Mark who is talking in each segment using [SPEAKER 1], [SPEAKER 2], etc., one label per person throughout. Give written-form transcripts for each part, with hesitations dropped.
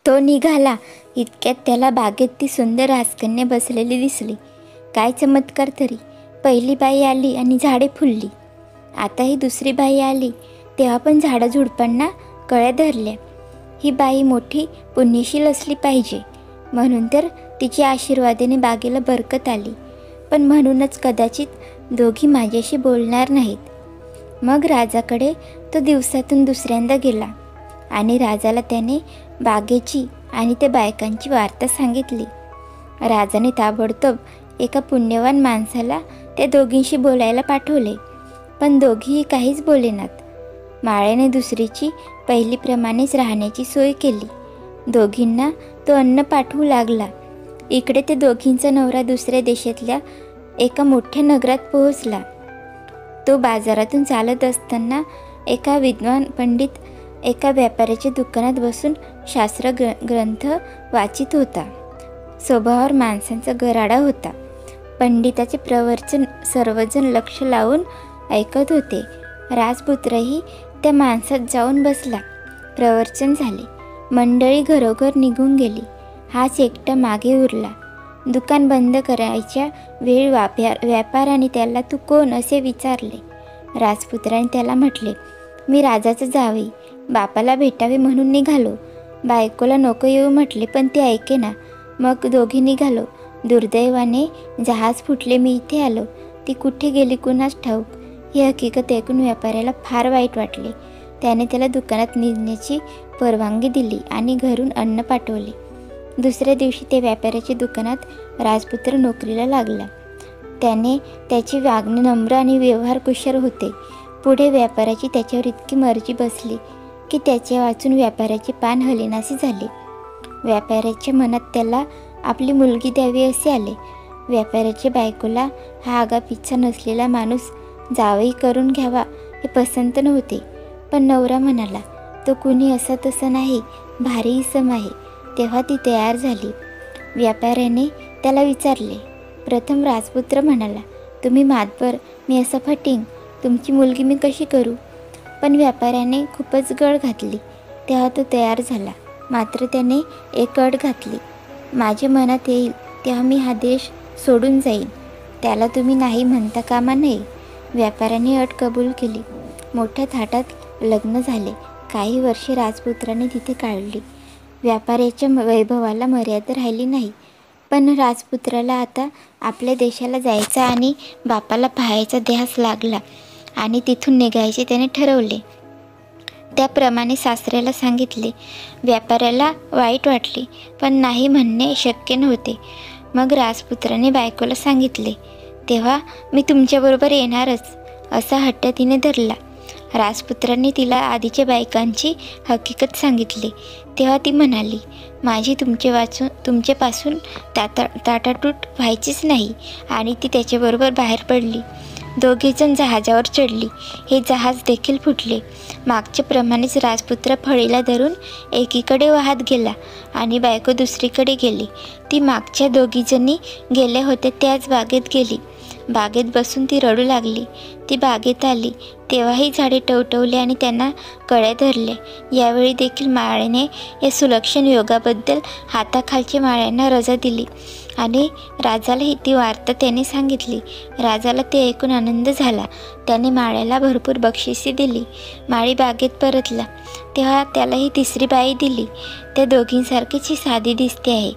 [SPEAKER 1] तो निघाला. इतक्यात त्याला बागेत ती सुंदर राजकन्या बसलेली दिसली. काय चमत्कार तरी! पहिली बाई आली आणि झाडे फुलली. आता ही दुसरी बाई आली, तेव्हा पण झाडाझुडपांना कळ्या धरल्या. ही बाई मोठी पुण्यशील असली पाहिजे, म्हणून तर तिच्या आशीर्वादाने बागेला बरकत आली. पण म्हणूनच कदाचित दोघी माझ्याशी बोलणार नाहीत. मग राजाकडे तो दिवसातून दुसऱ्यांदा गेला आणि राजाला त्याने बागेची आणि त्या बायकांची वार्ता सांगितली. राजाने ताबडतोब एका पुण्यवान माणसाला त्या दोघींशी बोलायला पाठवले, पण दोघीही काहीच बोलेनात. माळ्याने दुसरीची पहिलीप्रमाणेच राहण्याची सोय केली. दोघींना तो अन्न पाठवू लागला. इकडे ते दोघींचा नवरा दुसऱ्या देशातल्या एका मोठ्या नगरात पोहोचला. तो बाजारातून चालत असताना एका विद्वान पंडित एका व्यापाऱ्याच्या दुकानात बसून शास्त्र ग्रंथ वाचित होता. स्वभावावर माणसांचा गराडा होता. पंडिताचे प्रवचन सर्वजण लक्ष लावून ऐकत होते. राजपुत्रही त्या माणसात जाऊन बसला. प्रवचन झाले. मंडळी घरोघर निघून गेली. हाच एकटा मागे उरला. दुकान बंद करायच्या वेळ व्यापाऱ्याने त्याला तू कोण असे विचारले. राजपुत्राने त्याला म्हटले, मी राजाचा जावई, बापाला भेटावे म्हणून निघालो. बायकोला नको येऊ म्हटले, पण ती ऐकेना. मग दोघी निघालो. दुर्दैवाने जहाज फुटले, मी इथे आलो. ती कुठे गेली कुणास ठाऊक. ही हकीकत ऐकून व्यापाऱ्याला फार वाईट वाटले. त्याने त्याला दुकानात निघण्याची परवानगी दिली आणि घरून अन्न पाठवले. दुसऱ्या दिवशी त्या व्यापाऱ्याच्या दुकानात राजपुत्र नोकरीला लागला. त्याची वागणे नम्र आणि व्यवहार कुशल होते. पुढे व्यापाऱ्याची त्याच्यावर इतकी मर्जी बसली की त्याचे वाचून व्यापाऱ्याचे पान हलेनासे झाले. व्यापाऱ्याच्या मनात त्याला आपली मुलगी द्यावी असे आले. व्यापाऱ्याच्या बायकोला हा आगापिच्छा नसलेला माणूस जावई करून घ्यावा हे पसंत नव्हते. पण नवरा म्हणाला, तो कुणी असा तसा नाही, भारी इसम आहे. तेव्हा ती तयार झाली. व्यापाऱ्याने त्याला विचारले. प्रथम राजपुत्र म्हणाला, तुम्ही मातबर, मी असा फटिंग, तुमची मुलगी मी कशी करू. पण व्यापाऱ्याने खूपच गळ घातली. तेव्हा तो तयार झाला. मात्र त्याने एक अट घातली, माझ्या मनात येईल तेव्हा मी हा देश सोडून जाईन. त्याला तुम्ही नाही म्हणता कामा नये. व्यापाऱ्याने अट कबूल केली. मोठ्या थाटात लग्न झाले. काही वर्षे राजपुत्राने तिथे काढली. व्यापाऱ्याच्या वैभवाला मर्यादा राहिली नाही. पण राजपुत्राला आता आपल्या देशाला जायचा आणि बापाला पाहायचा ध्यास लागला आणि तिथून निघायचे त्याने ठरवले. त्याप्रमाणे सासऱ्याला सांगितले. व्यापाऱ्याला वाईट वाटले, पण नाही म्हणणे शक्य नव्हते. मग राजपुत्राने बायकोला सांगितले. तेव्हा मी तुमच्याबरोबर येणारच असा हट्ट तिने धरला. राजपुत्राने तिला आधीच्या बायकांची हकीकत सांगितली. तेव्हा ती म्हणाली, माझी तुमच्यापासून ताटातूट व्हायचीच नाही. आणि ती त्याच्याबरोबर बाहेर पडली. दोघेजण जहाजावर चढली. हे जहाज देखील फुटले. मागच्याप्रमाणेच राजपुत्र फळीला धरून एकीकडे वाहत गेला आणि बायको दुसरीकडे गेली. ती मागच्या दोघीजणी गेल्या होत्या त्याच बागेत गेली. बागेत बसून ती रडू लागली. ती बागेत आली तेव्हाही झाडे टवटवली आणि त्यांना कळ्या धरल्या. यावेळी देखील माळ्याने या सुलक्षण योगाबद्दल हाताखालच्या माळ्यांना रजा दिली आणि राजाला ही ती वार्ता त्याने सांगितली. राजाला ते ऐकून आनंद झाला. त्याने माळ्याला भरपूर बक्षिसे दिली. माळी बागेत परतला तेव्हा त्याला ही तिसरी बाई दिली. त्या दोघींसारखीच ही साधी दिसते आहे.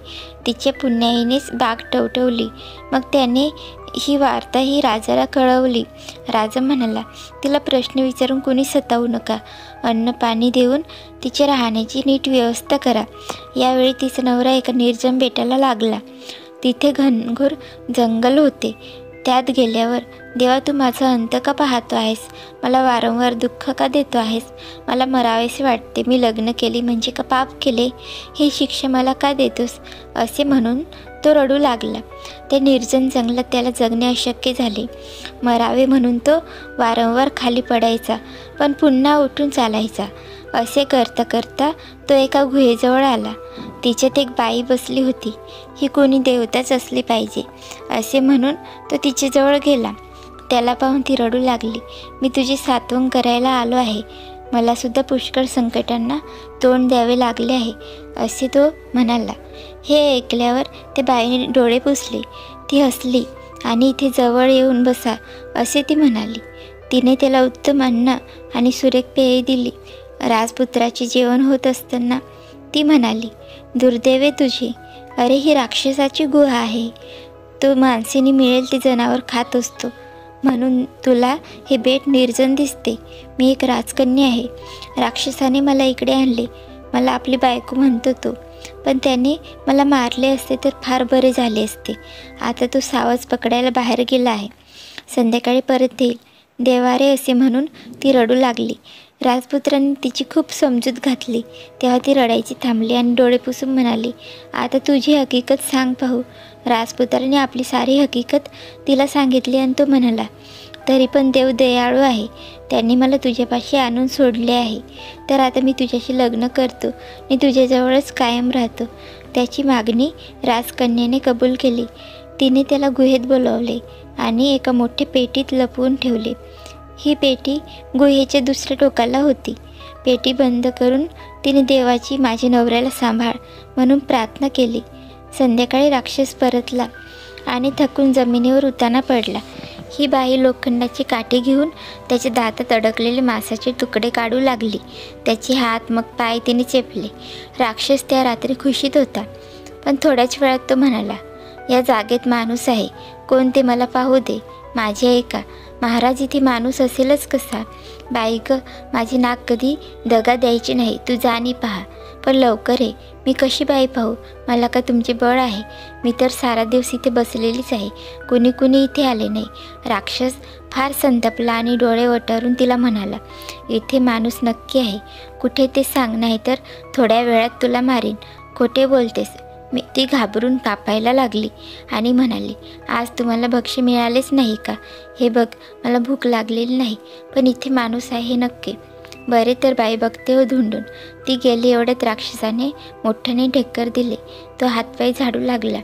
[SPEAKER 1] तिच्या पुण्याईनेच बाग टवटवली. मग त्याने ही वार्ता ही राजाला कळवली. राजा म्हणाला, तिला प्रश्न विचारून कोणी सतावू नका. अन्न पाणी देऊन तिच्या राहण्याची नीट व्यवस्था करा. यावेळी तिचा नवरा एका निर्जन बेटाला लागला. तिथे घनघोर जंगल होते. त्यात गेल्यावर, देवा तू माझा अंत का पाहतो आहेस. मला वारंवार दुःख का देतो आहेस. मला मरावेसे वाटते. मी लग्न केले म्हणजे का पाप केले. ही शिक्षा मला का देतोस. असे म्हणून तो रडू लागला. त्या निर्जन जंगलात त्याला जगणे अशक्य झाले. मरावे म्हणून तो वारंवार खाली पडायचा, पण पुन्हा उठून चालायचा. असे करता करता तो एका गुहेजवळ आला. तिच्यात एक बाई बसली होती. ही कोणी देवताच असली पाहिजे असे म्हणून तो तिच्याजवळ गेला. त्याला पाहून ती रडू लागली. मी तुझे सात्वंग करायला आलो आहे. मलासुद्धा पुष्कळ संकटांना तोंड द्यावे लागले आहे, असे तो म्हणाला. हे ऐकल्यावर त्या बाईने डोळे पुसले. ती हसली आणि इथे जवळ येऊन बसा असे ती म्हणाली. तिने त्याला उत्तम अन्न आणि सुरेख पेये दिली. राजपुत्राचे जेवण होत असताना ती म्हणाली, दुर्दैवे तुझे. अरे, ही राक्षसाची गुहा आहे. तो माणसाने मिळेल ते जनावर खात असतो, म्हणून तुला हे बेट निर्जन दिसते. मी एक राजकन्या आहे. राक्षसाने मला इकडे आणले. मला आपली बायको म्हणतो तो, पण त्याने मला मारले असते तर फार बरे झाले असते. आता तो सावज पकडायला बाहेर गेला आहे. संध्याकाळी परत येईल. देवारे असे म्हणून ती रडू लागली. राजपुत्राने तिची खूप समजूत घातली. तेव्हा ती रडायची थांबली आणि डोळे पुसून म्हणाली, आता तुझी हकीकत सांग पाहू. राजपुत्राने आपली सारी हकीकत तिला सांगितली आणि तो म्हणाला, तरी पण देव दयाळू आहे. त्यांनी मला तुझ्यापाशी आणून सोडले आहे. तर आता मी तुझ्याशी लग्न करतो आणि तुझ्याजवळच कायम राहतो. त्याची मागणी राजकन्याने कबूल केली. तिने त्याला गुहेत बोलावले आणि एका मोठ्या पेटीत लपवून ठेवले. ही पेटी गुहेच्या दुसऱ्या टोकाला होती. पेटी बंद करून तिने देवाची माझ्या नवऱ्याला सांभाळ म्हणून प्रार्थना केली. संध्याकाळी राक्षस परतला आणि थकून जमिनीवर उताना पडला. ही बाई लोखंडाची काठी घेऊन त्याच्या दातात अडकलेले मांसाचे तुकडे काढू लागली. त्याचे हात मग पाय तिने चेपले. राक्षस त्या रात्री खुशीत होता. पण थोड्याच वेळात तो म्हणाला, या जागेत माणूस आहे. कोण ते मला पाहू दे. माझे ऐका. महाराज, इथे माणूस असेलच कसा? बाई ग, माझे नाक कधी दगा द्यायची नाही. तू जा आणि पहा. पण लवकर ये. मी कशी बाई पाहू? मला का तुमचे बळ आहे? मी तर सारा दिवस इथे बसलेलीच आहे. कुणी इथे आले नाही. राक्षस फार संतापला आणि डोळे वटारून तिला म्हणाला, इथे माणूस नक्की आहे. कुठे ते सांग, नाही तर थोड्या वेळात तुला मारीन. खोटे बोलतेस. ती घाबरून कापायला लागली आणि म्हणाली, आज तुम्हाला भक्ष्य मिळालेच नाही का? हे बघ, मला भूक लागलेली नाही, पण इथे माणूस आहे हे नक्की. बरे तर बाई, बघते हो धुंडून. ती गेली. एवढ्यात राक्षसाने मोठ्याने ढेकर दिले. तो हातपाय झाडू लागला.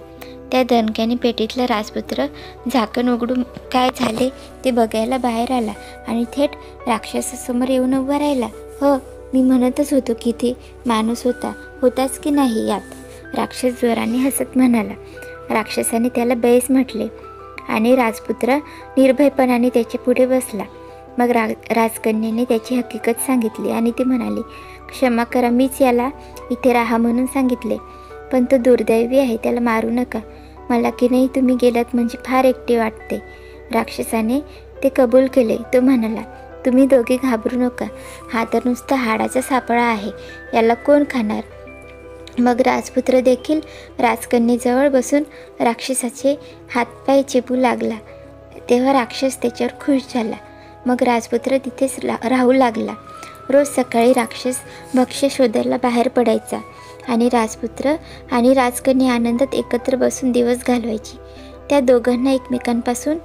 [SPEAKER 1] त्या दणक्याने पेटीतला राजपुत्र झाकण उघडून काय झाले ते बघायला बाहेर आला आणि थेट राक्षसासमोर येऊन उभा राहिला. हो, मी म्हणतच होतो की ते माणूस होताच की नाही यात? राक्षस जोराने हसत म्हणाला. राक्षसाने त्याला बैस म्हटले आणि राजपुत्र निर्भयपणाने त्याच्या पुढे बसला. मग राजकन्याने त्याची हकीकत सांगितली आणि ती म्हणाली, क्षमा करा, मीच याला इथे राहा म्हणून सांगितले. पण तो दुर्दैवी आहे. त्याला मारू नका. मला की नाही तुम्ही गेलात म्हणजे फार एकटे वाटते. राक्षसाने ते कबूल केले. तो म्हणाला, तुम्ही दोघे घाबरू नका. हा तर नुसता हाडाचा सापळा आहे. याला कोण खाणार? मग राजपुत्र देखील राजकन्येजवळ बसून राक्षसाचे हातपाय चेपू लागला. तेव्हा राक्षस त्याच्यावर खुश झाला. मग राजपुत्र तिथेच राहू लागला. रोज सकाळी राक्षस भक्ष्य शोधायला बाहेर पडायचा आणि राजपुत्र आणि राजकन्या आनंदात एकत्र बसून दिवस घालवायची. त्या दोघांना एकमेकांपासून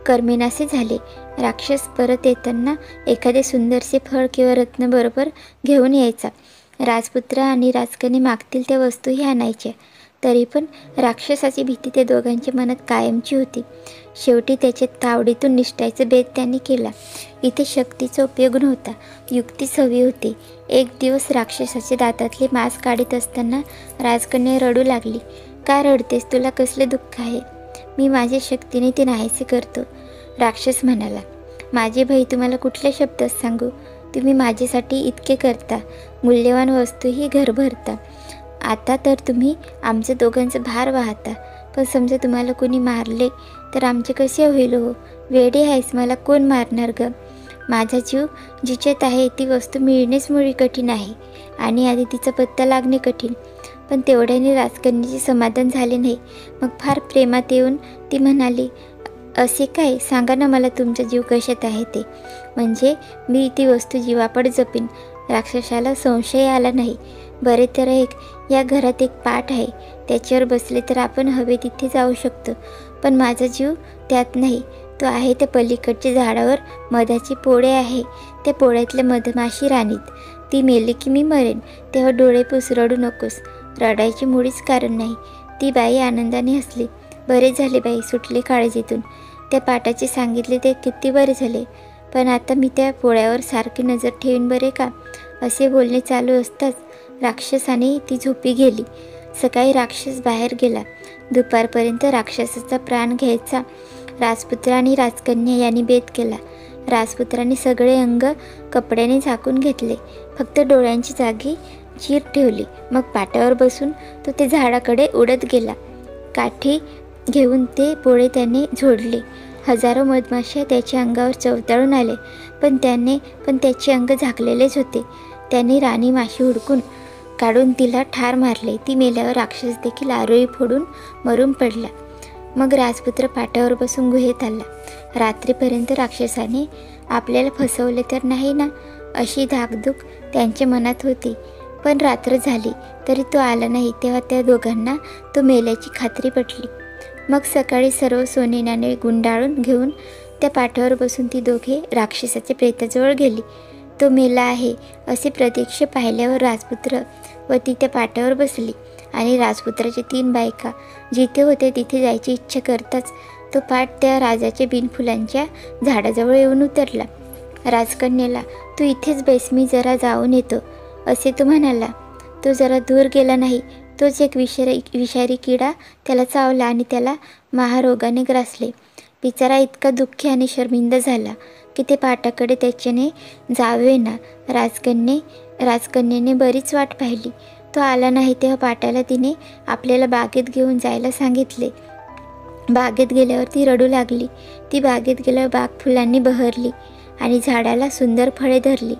[SPEAKER 1] करमेनासे झाले. राक्षस परत येताना एखादे सुंदरसे फळ किंवा रत्न बरोबर घेऊन यायचा. राजपुत्र आणि राजकन्या मागतील त्या वस्तूही आणायच्या. तरी पण राक्षसाची भीती त्या दोघांच्या मनात कायमची होती. शेवटी त्याच्या तावडीतून निष्ठायचा बेत त्यांनी केला. इथे शक्तीचा उपयोग नव्हता, युक्तीच हवी होती. एक दिवस राक्षसाच्या दातातले मांस काढत असताना राजकन्या रडू लागली. का रडतेस? तुला कसले दुःख आहे? मी माझ्या शक्तीने ते नाहीसे करतो. राक्षस म्हणाला, माझे भाई, तुम्हाला कुठल्या शब्दात सांगू? तुम्ही माझ्यासाठी इतके करता, मूल्यवान वस्तूही घर भरता. आता तर तुम्ही आमचं दोघांचं भार वाहता. पण समजा तुम्हाला कोणी मारले तर आमचे कसे होईल हो? वेडे आहेस, मला कोण मारणार ग? माझा जीव जिच्यात आहे ती वस्तू मिळणेच मुळी कठीण आहे आणि आधी तिचा पत्ता लागणे कठीण. पण तेवढ्याने राजकन्याचे समाधान झाले नाही. मग फार प्रेमात येऊन ती म्हणाली, असे काय? सांगा ना मला तुमचा जीव कशात आहे ते, म्हणजे मी ती वस्तू जीवापड जपीन. राक्षसाला संशय आला नाही. बरे तर ऐक, या घरात एक पाट आहे. त्याच्यावर बसले तर आपण हवे तिथे जाऊ शकतो. पण माझा जीव त्यात नाही. तो आहे त्या पलीकडच्या झाडावर मधाची पोळे आहे. त्या पोळ्यातल्या मधमाशी राणीत. ती मेली की मी मरेन. तेव्हा डोळे पुस, रडू नकोस. रडायची मुळीच कारण नाही. ती बाई आनंदाने हसली. बरे झाले बाई, सुटले काळजीतून. त्या पाटाचे सांगितले ते किती बरे झाले. पण आता मी त्या पोळ्यावर सारखी नजर ठेवीन बरे का. असे बोलणे चालू असताच राक्षसाने ती झोपी गेली. सकाळी राक्षस बाहेर गेला. दुपारपर्यंत राक्षसाचा प्राण घ्यायचा. राजपुत्र आणि राजकन्या यांनी बेत केला. राजपुत्राने सगळे अंग कपड्याने झाकून घेतले, फक्त डोळ्यांची जागी चीर ठेवली. मग पाटावर बसून तो ते झाडाकडे उडत गेला. काठी घेऊन ते पोळे त्याने झोडले. हजारो मधमाशा त्याच्या अंगावर चवताळून आले, पण त्याचे अंग झाकलेलेच होते. त्याने राणी माशी हुडकून काढून तिला ठार मारले. ती मेल्यावर राक्षस देखील आरोळी फोडून मरून पडला. मग राजपुत्र पाटावर बसून गुहेत आला. रात्रीपर्यंत राक्षसाने आपल्याला फसवले तर नाही ना, अशी धाकधूक त्यांच्या मनात होती. पण रात्र झाली तरी तो आला नाही. तेव्हा त्या दोघांना तो मेल्याची खात्री पटली. मग सकाळी सर्व सोने नाणे गुंडाळून घेऊन त्या पाटावर बसून ती दोघे राक्षसाच्या प्रेताजवळ गेली. तो मेला आहे असे प्रत्यक्ष पाहिल्यावर राजपुत्र व ती त्या पाटावर बसली आणि राजपुत्राच्या 3 बायका जिथे होते तिथे जायची इच्छा करताच तो पाट त्या राजाच्या बिनफुलांच्या झाडाजवळ येऊन उतरला. राजकन्याला, तू इथेच बैस, मी जरा जाऊन येतो, असे तो म्हणाला. तो जरा दूर गेला नाही. तोच एक विषारी किडा त्याला चावला आणि त्याला महारोगाने ग्रासले. बिचारा इतका दुःखी आणि शर्मिंदा झाला की ते पाटाकडे त्याच्याने जावेना. राजकन्येने बरीच वाट पाहिली. तो आला नाही. तेव्हा पाटाला तिने आपल्याला बागेत घेऊन जायला सांगितले. बागेत गेल्यावर ती रडू लागली. ती बागेत गेल्यावर बाग फुलांनी बहरली आणि झाडाला सुंदर फळे धरली.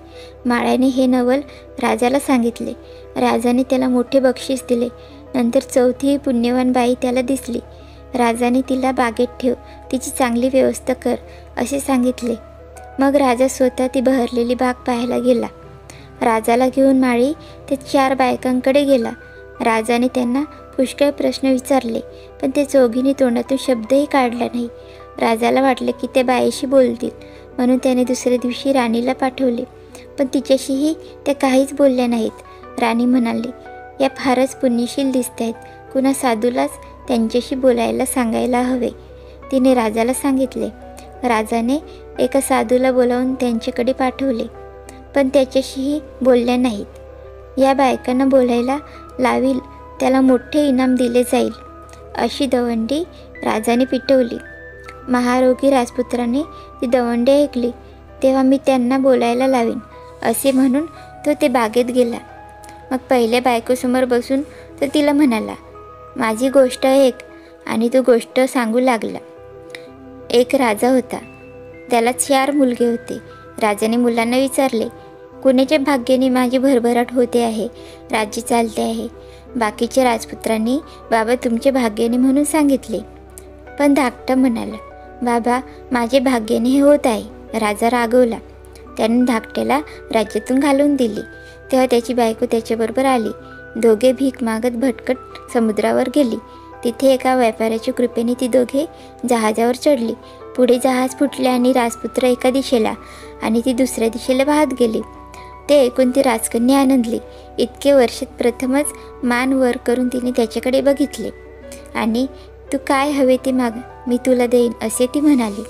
[SPEAKER 1] माळ्याने हे नवल राजाला सांगितले. राजाने त्याला मोठे बक्षीस दिले. नंतर चौथी पुण्यवान बाई त्याला दिसली. राजाने तिला बागेत ठेव, तिची चांगली व्यवस्था कर, असे सांगितले. मग राजा स्वतः ती बहरलेली बाग पाहायला गेला. राजाला घेऊन माळी त्या 4 बायकांकडे गेला. राजाने त्यांना पुष्कळ प्रश्न विचारले, पण त्या चौघींनी तोंडातून शब्दही काढला नाही. राजाला वाटले की त्या बाईशी बोलतील, म्हणून त्याने दुसऱ्या दिवशी राणीला पाठवले, पण तिच्याशीही त्या काहीच बोलल्या नाहीत. राणी म्हणाली, या फारच पुण्यशील दिसत आहेत, कुणा साधूलाच त्यांच्याशी बोलायला सांगायला हवे. तिने राजाला सांगितले. राजाने एका साधूला बोलावून त्यांच्याकडे पाठवले, पण त्याच्याशीही बोलल्या नाहीत. या बायकांना बोलायला लावील त्याला मोठे इनाम दिले जाईल, अशी दवंडी राजाने पिटवली. महारोगी राजपुत्राने ती दवंडी ऐकली. तेव्हा मी त्यांना बोलायला लावीन, असे म्हणून तो ते बागेत गेला. मग पहिल्या बायकोसमोर बसून तो तिला म्हणाला, माझी गोष्ट ऐक, आणि तो गोष्ट सांगू लागला. एक राजा होता. त्याला 4 मुलगे होते. राजाने मुलांना विचारले, कुणाच्या भाग्याने माझी भरभराट होते आहे, राज्य चालते आहे. बाकीच्या राजपुत्रांनी, बाबा तुमचे भाग्याने म्हणून सांगितले. पण धाकटा म्हणाला, बाबा माझे भाग्याने हे होत आहे. राजा रागवला. त्याने धाकट्याला राज्यातून घालवून दिले. तेव्हा त्याची बायको त्याच्याबरोबर आली. दोघे भीक मागत भटकट समुद्रावर गेली. तिथे एका व्यापाऱ्याच्या कृपेने ती दोघे जहाजावर चढली. पुढे जहाज फुटले आणि राजपुत्र एका दिशेला आणि ती दुसऱ्या दिशेला वाहत गेली. ते ऐकून ती राजकन्या आनंदली. इतके वर्षात प्रथमच मान वर करून तिने त्याच्याकडे बघितले आणि तू काय हवे ते माग, मी तुला देईन, असे ती म्हणाली.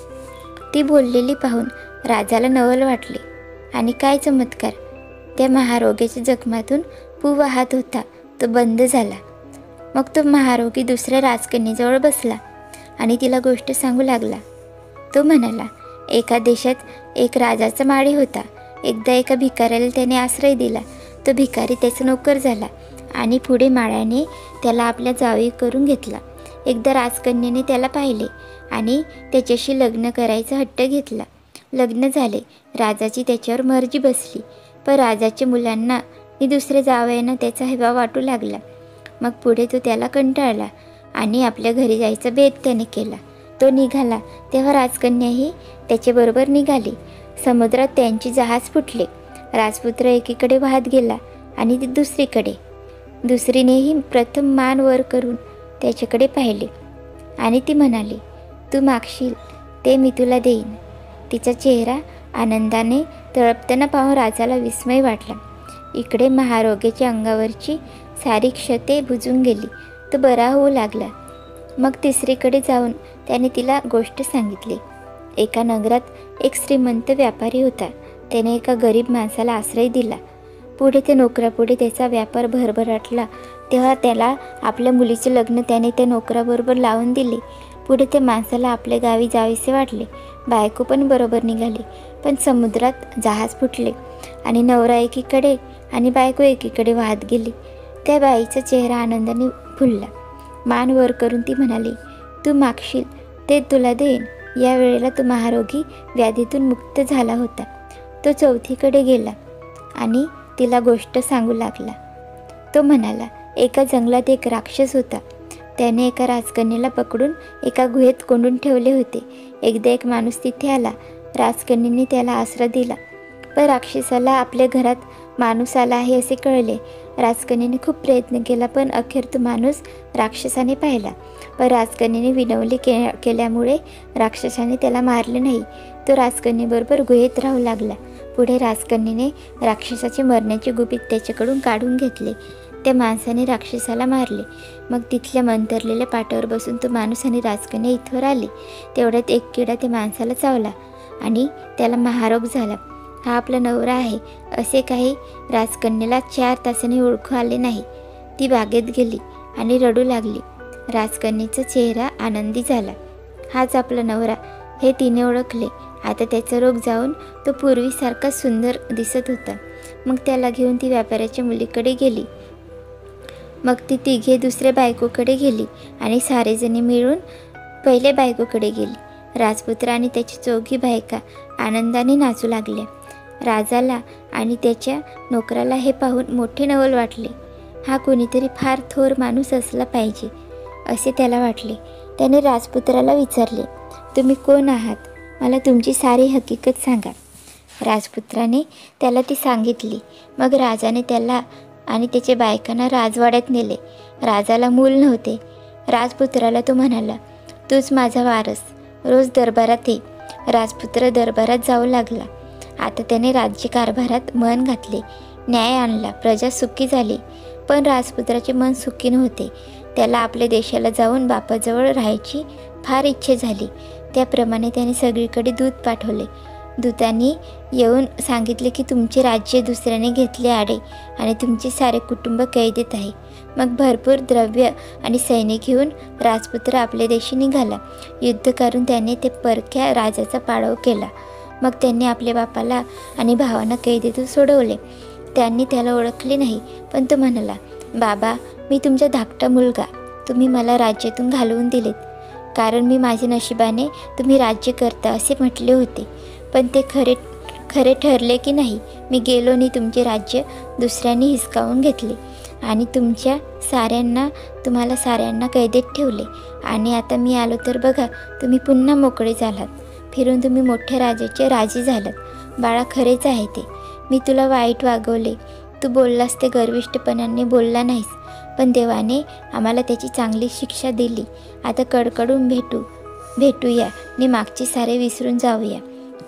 [SPEAKER 1] ती बोललेली पाहून राजाला नवल वाटले. आणि काय चमत्कार, त्या महारोग्याच्या जखमातून पू वाहत होता, तो बंद झाला. मग तो महारोगी दुसऱ्या राजकन्येजवळ बसला आणि तिला गोष्ट सांगू लागला. तो म्हणाला, एका देशात एक राजाचा माळी होता. एकदा एका भिकाऱ्याला त्याने आश्रय दिला. तो भिकारी त्याचा नोकर झाला आणि पुढे माळ्याने त्याला आपल्या जावई करून घेतला. एकदा राजकन्येने त्याला पाहिले आणि त्याच्याशी लग्न करायचा हट्ट घेतला. लग्न झाले. राजाची त्याच्यावर मर्जी बसली. पण राजाच्या मुलांना आणि दुसऱ्या जावयांना त्याचा हेवा वाटू लागला. मग पुढे तो त्याला कंटाळला आणि आपल्या घरी जायचा बेत त्याने केला. तो निघाला तेव्हा राजकन्याही त्याच्याबरोबर निघाली. समुद्रात त्यांची जहाज फुटले. राजपुत्र एकीकडे वाहत गेला आणि ती दुसरीकडे. दुसरीनेही प्रथम मान वर करून त्याच्याकडे पाहिले आणि ती म्हणाली, तू मागशील ते मी तुला देईन. तिचा चेहरा आनंदाने तळपताना पाहून राजाला विस्मय वाटला. इकडे महारोग्याच्या अंगावरची सारी क्षते बुजून गेली. तो बरा होऊ लागला. मग तिसरीकडे जाऊन त्याने तिला गोष्ट सांगितली. एका नगरात एक श्रीमंत व्यापारी होता. त्याने एका गरीब माणसाला आश्रय दिला. पुढे त्या नोकरापुढे त्याचा व्यापार भरभराटला. तेव्हा त्याला आपल्या मुलीचे लग्न त्याने त्या नोकराबरोबर लावून दिले. पुढे त्या माणसाला आपल्या गावी जावेसे वाटले. बायको पण बरोबर निघाली. पण समुद्रात जहाज फुटले आणि नवरा एकीकडे आणि बायको एकीकडे वाहत गेली. त्या बाईचा चेहरा आनंदाने फुलला. मान वर करून ती म्हणाली, तू मागशील ते तुला देईन. या वेळेला तो महारोगी व्याधीतून मुक्त झाला होता. तो चौथीकडे गेला आणि तिला गोष्ट सांगू लागला. तो म्हणाला, एका जंगलात एक राक्षस होता. त्याने एका राजकन्येला पकडून एका गुहेत कोंडून ठेवले होते. एकदा एक माणूस तिथे आला. राजकन्येने त्याला आसरा दिला. पण राक्षसाला आपल्या घरात माणूस आला आहे असे कळले. राजकन्येने खूप प्रयत्न केला, पण अखेर तो माणूस राक्षसाने पाहिला. पण राजकन्येने विनवणी केल्यामुळे राक्षसाने त्याला मारले नाही. तो राजकन्येबरोबर गुहेत राहू लागला. पुढे राजकन्येने राक्षसाचे मरण्याचे गुपित त्याच्याकडून काढून घेतले. त्या माणसाने राक्षसाला मारले. मग तिथल्या मंतरलेल्या पाटावर बसून तो माणूस आणि राजकन्या इथवर आली. तेवढ्यात एक किडा त्या माणसाला चावला आणि त्याला महारोग झाला. हा आपला नवरा आहे असे काही राजकन्येला 4 तासांनी ओळखू आले नाही. ती बागेत गेली आणि रडू लागली. राजकन्येचा चेहरा आनंदी झाला. हाच आपला नवरा हे तिने ओळखले. आता त्याचा रोग जाऊन तो पूर्वीसारखा सुंदर दिसत होता. मग त्याला घेऊन ती व्यापाऱ्याच्या मुलीकडे गेली. मग ती तिघे दुसऱ्या बायकोकडे गेली आणि सारेजणी मिळून पहिल्या बायकोकडे गेली. राजपुत्र आणि त्याची 4 बायका आनंदाने नाचू लागल्या. राजाला आणि त्याच्या नोकराला हे पाहून मोठे नवल वाटले. हा कोणीतरी फार थोर माणूस असला पाहिजे असे त्याला वाटले. त्याने राजपुत्राला विचारले, तुम्ही कोण आहात? मला तुमची सारी हकीकत सांगा. राजपुत्राने त्याला ती सांगितली. मग राजाने त्याला आणि त्याच्या बायकांना राजवाड्यात नेले. राजाला मूल नव्हते. राजपुत्राला तो म्हणाला, तूच माझा वारस, रोज दरबारात ये. राजपुत्र दरबारात जाऊ लागला. आता त्याने राज्यकारभारात मन घातले, न्याय आणला, प्रजा सुखी झाली. पण राजपुत्राचे मन सुखी नव्हते. त्याला आपल्या देशाला जाऊन बापाजवळ राहायची फार इच्छा झाली. त्याप्रमाणे त्याने सगळीकडे दूत पाठवले. दूतांनी येऊन सांगितले की तुमचे राज्य दुसऱ्याने घेतले आडे आणि तुमचे सारे कुटुंब कैदेत आहे. मग भरपूर द्रव्य आणि सैन्य घेऊन राजपुत्र आपल्या देशी निघाला. युद्ध करून त्याने ते परक्या राजाचा पाडाव केला. मग त्यांनी आपल्या बापाला आणि भावांना कैदेतून सोडवले. त्यांनी त्याला ओळखले नाही, पण तो म्हणाला, बाबा, मी तुमचा धाकटा मुलगा. तुम्ही मला राज्यातून घालवून दिलेत, कारण मी माझ्या नशिबाने तुम्ही राज्य करता असे म्हटले होते. पण ते खरे ठरले की नाही? मी गेलो आणि तुमचे राज्य दुसऱ्यांनी हिसकावून घेतले आणि तुम्हाला साऱ्यांना कैदेत ठेवले. आणि आता मी आलो तर बघा, तुम्ही पुन्हा मोकळे झालात. फिरून तुम्ही मोठ्या राजाचे राजे झालात. बाळा, खरेच आहे ते. मी तुला वाईट वागवले. तू बोललास ते गर्विष्ठपणाने बोलला नाहीस, पण देवाने आम्हाला त्याची चांगली शिक्षा दिली. आता कडकडून भेटूया आणि मागचे सारे विसरून जाऊया.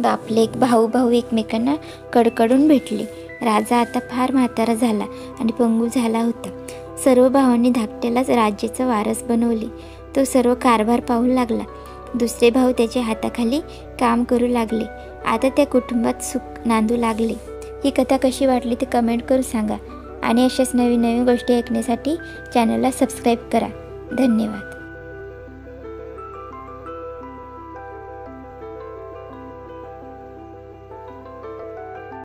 [SPEAKER 1] आपले भाऊ एकमेकांना कडकडून भेटले. राजा आता फार म्हातारा झाला आणि पंगू झाला होता. सर्व भावांनी धाकट्यालाच राज्याचा वारस बनवले. तो सर्व कारभार पाहू लागला. दुसरे भाऊ त्याच्या हाताखाली काम करू लागले. आता त्या कुटुंबात सुख नांदू लागले. ही कथा कशी वाटली ते कमेंट करून सांगा आणि अशाच नवीन गोष्टी ऐकण्यासाठी चॅनलला सबस्क्राईब करा. धन्यवाद.